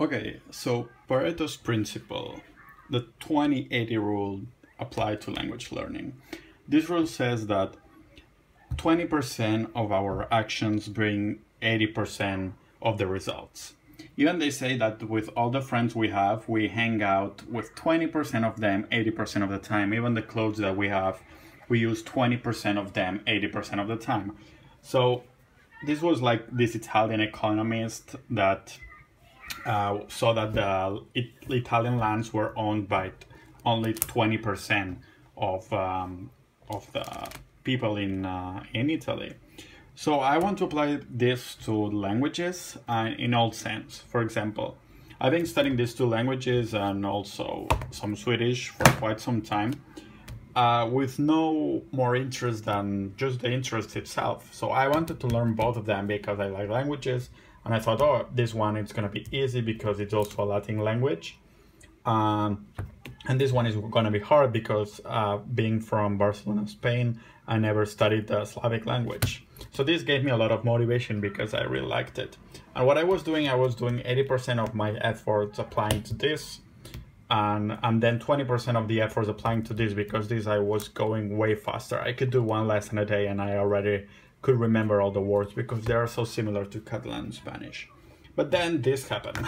Okay, so Pareto's principle, the 20-80 rule applied to language learning. This rule says that 20% of our actions bring 80% of the results. Even they say that with all the friends we have, we hang out with 20% of them 80% of the time. Even the clothes that we have, we use 20% of them 80% of the time. So this was like this Italian economist that saw that the Italian lands were owned by only 20% of the people in Italy. So I want to apply this to languages in all sense. For example, I've been studying these two languages and also some Swedish for quite some time, with no more interest than just the interest itself. So I wanted to learn both of them because I like languages, and I thought, oh, this one is going to be easy because it's also a Latin language. And this one is going to be hard because being from Barcelona, Spain, I never studied the Slavic language. So this gave me a lot of motivation because I really liked it. And what I was doing 80% of my efforts applying to this, and then 20% of the efforts applying to this, because this I was going way faster. I could do one lesson a day and I already could remember all the words because they are so similar to Catalan and Spanish. But then this happened.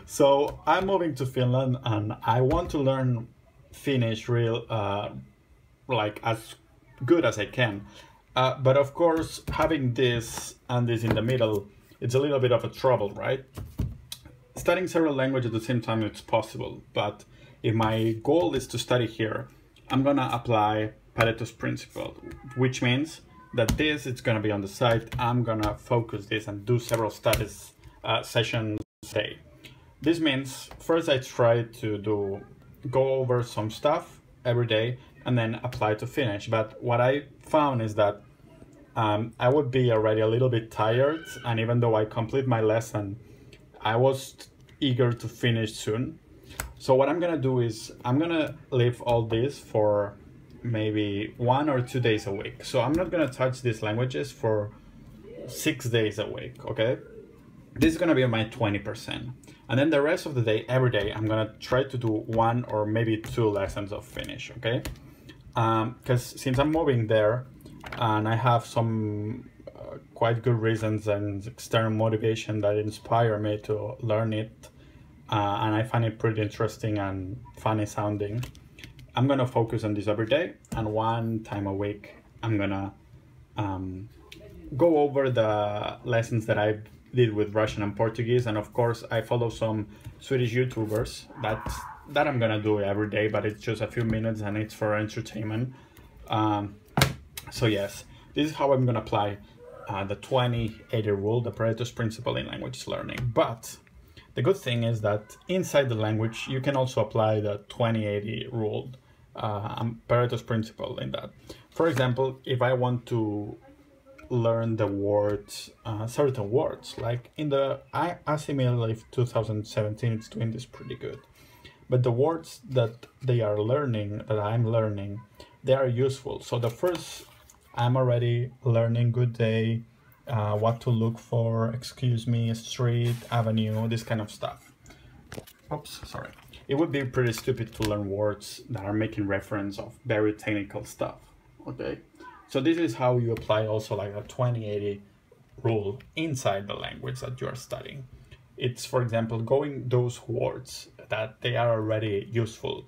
So I'm moving to Finland and I want to learn Finnish like as good as I can. But of course, having this and this in the middle, it's a little bit of a trouble, right? Studying several languages at the same time, it's possible. But if my goal is to study here, I'm gonna apply Pareto's principle, which means that this is gonna be on the side. I'm gonna focus this and do several studies sessions a day. This means first I try to go over some stuff every day and then apply to finish. But what I found is that I would be already a little bit tired, and even though I complete my lesson, I was eager to finish soon. So what I'm gonna do is I'm gonna leave all this for maybe 1 or 2 days a week. So I'm not gonna touch these languages for 6 days a week, okay? This is gonna be my 20%. And then the rest of the day, every day, I'm gonna try to do 1 or maybe 2 lessons of Finnish, okay? Because since I'm moving there and I have some quite good reasons and external motivation that inspire me to learn it, and I find it pretty interesting and funny sounding, I'm gonna focus on this every day, and 1 time a week, I'm gonna go over the lessons that I did with Russian and Portuguese. And of course I follow some Swedish YouTubers that I'm gonna do every day, but it's just a few minutes and it's for entertainment. So yes, this is how I'm gonna apply the 20-80 rule, the Pareto's principle in language learning. But the good thing is that inside the language you can also apply the 20-80 rule, Pareto's principle in that. For example, if I want to learn the words, certain words, like in the Assimilate 2017, it's doing this pretty good. But the words that I'm learning, they are useful. So the first, I'm already learning good day, what to look for, excuse me, street, avenue, this kind of stuff. Oops, sorry. It would be pretty stupid to learn words that are making reference of very technical stuff, okay? So this is how you apply also like a 20-80 rule inside the language that you are studying. It's, for example, going those words that they are already useful.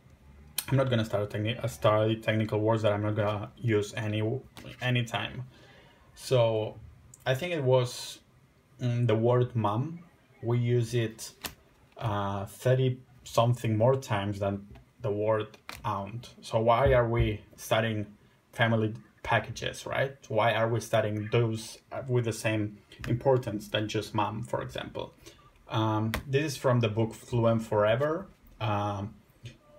I'm not going to study technical words that I'm not going to use anytime. So I think it was the word mom. We use it 30 something more times than the word aunt. So why are we studying family packages, right? Why are we studying those with the same importance than just mom, for example? This is from the book Fluent Forever.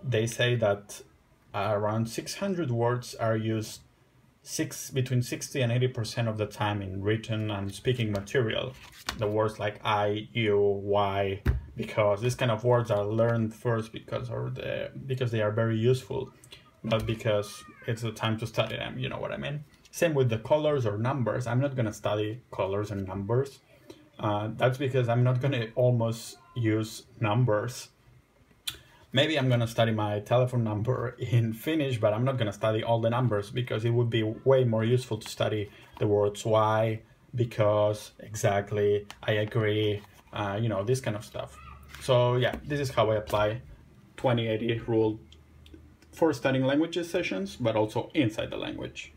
They say that around 600 words are used between 60 and 80% of the time in written and speaking material. The words like I, you, why, because these kind of words are learned first because they are very useful, not because it's the time to study them, you know what I mean? Same with the colors or numbers. I'm not going to study colors and numbers. That's because I'm not going to almost use numbers. Maybe I'm gonna study my telephone number in Finnish, but I'm not gonna study all the numbers because it would be way more useful to study the words why, because, exactly, I agree, this kind of stuff. So yeah, this is how I apply 20/80 rule for studying languages sessions, but also inside the language.